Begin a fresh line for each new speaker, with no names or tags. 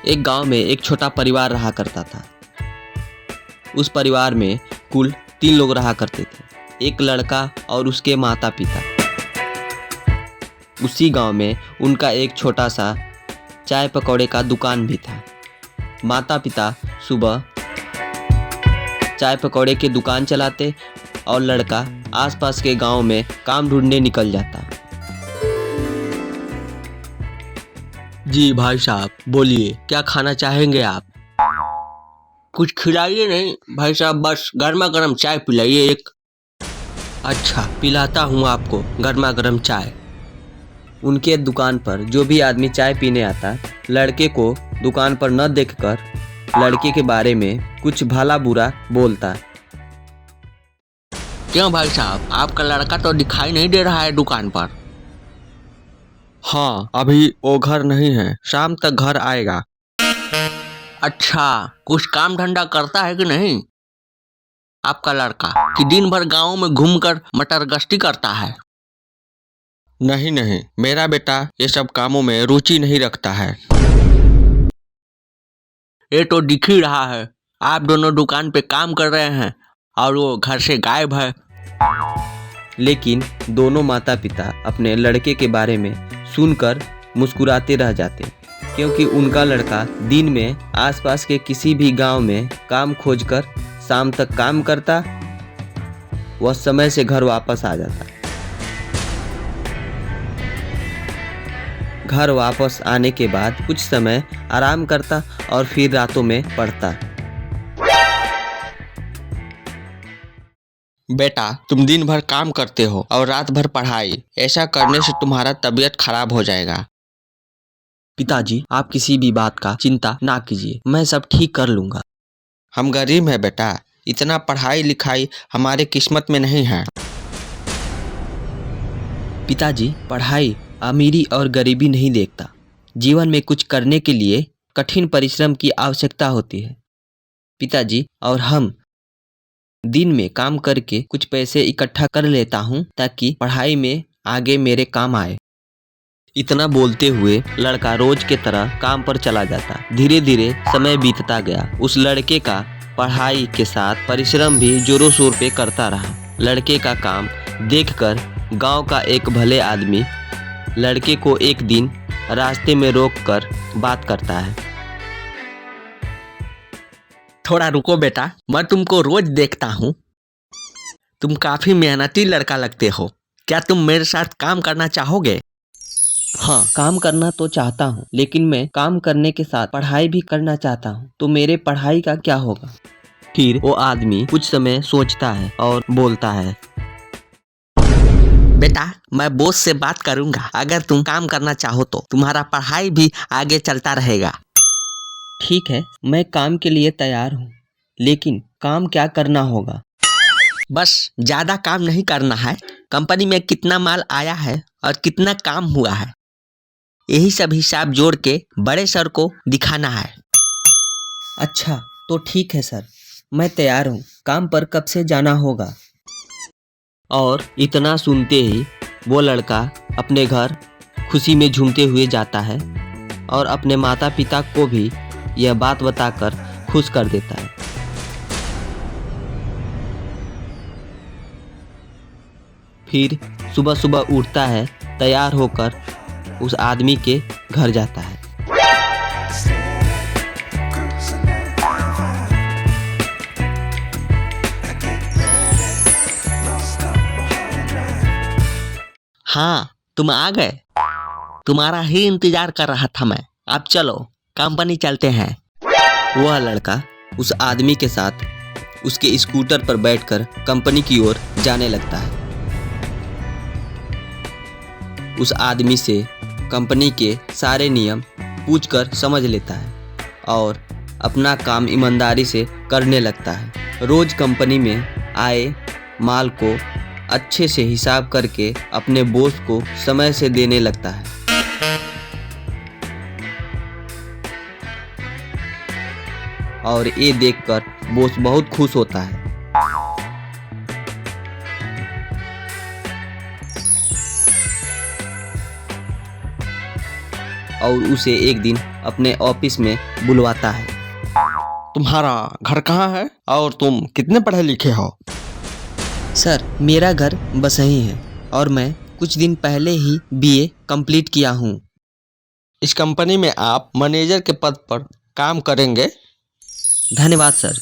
एक गांव में एक छोटा परिवार रहा करता था। उस परिवार में कुल 3 लोग रहा करते थे, एक लड़का और उसके माता पिता। उसी गांव में उनका एक छोटा सा चाय पकौड़े का दुकान भी था। माता पिता सुबह चाय पकौड़े की दुकान चलाते और लड़का आसपास के गांव में काम ढूंढने निकल जाता।
जी भाई साहब, बोलिए क्या खाना चाहेंगे आप? कुछ खिलाइए नहीं भाई साहब, बस गर्मा गर्म चाय पिलाइए एक। अच्छा, पिलाता हूँ आपको गर्मा गर्म चाय।
उनके दुकान पर जो भी आदमी चाय पीने आता, लड़के को दुकान पर न देखकर लड़के के बारे में कुछ भला बुरा बोलता।
क्यों भाई साहब, आपका लड़का तो दिखाई नहीं दे रहा है दुकान पर। हाँ, अभी वो घर नहीं है, शाम तक घर आएगा। अच्छा, कुछ काम धंधा करता है कि नहीं आपका लड़का, कि दिन भर गांव में घूमकर मटर गश्ती करता है? नहीं नहीं, मेरा बेटा ये सब कामों में रुचि नहीं रखता है। ये तो दिख ही रहा है, आप दोनों दुकान पे काम कर रहे हैं और वो घर से गायब है।
लेकिन दोनों माता पिता अपने लड़के के बारे में सुनकर मुस्कुराते रह जाते, क्योंकि उनका लड़का दिन में आसपास के किसी भी गांव में काम खोजकर शाम तक काम करता, वह समय से घर वापस आ जाता। घर वापस आने के बाद कुछ समय आराम करता और फिर रातों में पढ़ता।
बेटा, तुम दिन भर काम करते हो और रात भर पढ़ाई, ऐसा करने से तुम्हारा तबीयत खराब हो जाएगा।
पिताजी, आप किसी भी बात का चिंता ना कीजिए, मैं सब ठीक कर लूँगा।
हम गरीब हैं बेटा, इतना पढ़ाई लिखाई हमारे किस्मत में नहीं है।
पिताजी, पढ़ाई अमीरी और गरीबी नहीं देखता। जीवन में कुछ करने के लिए कठिन परिश्रम की आवश्यकता होती है पिताजी, और हम दिन में काम करके कुछ पैसे इकट्ठा कर लेता हूँ ताकि पढ़ाई में आगे मेरे काम आए। इतना बोलते हुए लड़का रोज के तरह काम पर चला जाता। धीरे धीरे समय बीतता गया। उस लड़के का पढ़ाई के साथ परिश्रम भी जोरों शोर पे करता रहा। लड़के का काम देखकर गांव का एक भले आदमी लड़के को एक दिन रास्ते में रोककर बात करता है।
थोड़ा रुको बेटा, मैं तुमको रोज देखता हूँ, तुम काफी मेहनती लड़का लगते हो। क्या तुम मेरे साथ काम करना चाहोगे?
हाँ, काम करना तो चाहता हूँ, लेकिन मैं काम करने के साथ पढ़ाई भी करना चाहता हूँ, तो मेरे पढ़ाई का क्या होगा? फिर वो आदमी कुछ समय सोचता है और बोलता है,
बेटा, मैं बॉस से बात करूंगा। अगर तुम काम करना चाहो तो तुम्हारा पढ़ाई भी आगे चलता रहेगा।
ठीक है, मैं काम के लिए तैयार हूँ, लेकिन काम क्या करना होगा?
बस ज्यादा काम नहीं करना है, कंपनी में कितना माल आया है और कितना काम हुआ है, यही सब हिसाब जोड़ के बड़े सर को दिखाना है।
अच्छा, तो ठीक है सर, मैं तैयार हूँ। काम पर कब से जाना होगा? और इतना सुनते ही वो लड़का अपने घर खुशी में झूमते हुए जाता है और अपने माता पिता को भी यह बात बताकर खुश कर देता है। फिर सुबह सुबह उठता है, तैयार होकर उस आदमी के घर जाता है।
हाँ, तुम आ गए, तुम्हारा ही इंतजार कर रहा था मैं। अब चलो कंपनी चलते हैं।
वह लड़का उस आदमी के साथ उसके स्कूटर पर बैठकर कंपनी की ओर जाने लगता है। उस आदमी से कंपनी के सारे नियम पूछकर समझ लेता है और अपना काम ईमानदारी से करने लगता है। रोज कंपनी में आए माल को अच्छे से हिसाब करके अपने बॉस को समय से देने लगता है। और ये देखकर बॉस बहुत खुश होता है। और उसे एक दिन अपने ऑफिस में बुलवाता है।
तुम्हारा घर कहाँ है और तुम कितने पढ़े लिखे हो?
सर, मेरा घर बसही है और मैं कुछ दिन पहले ही बीए कंप्लीट किया हूँ।
इस कंपनी में आप मैनेजर के पद पर काम करेंगे।
धन्यवाद सर।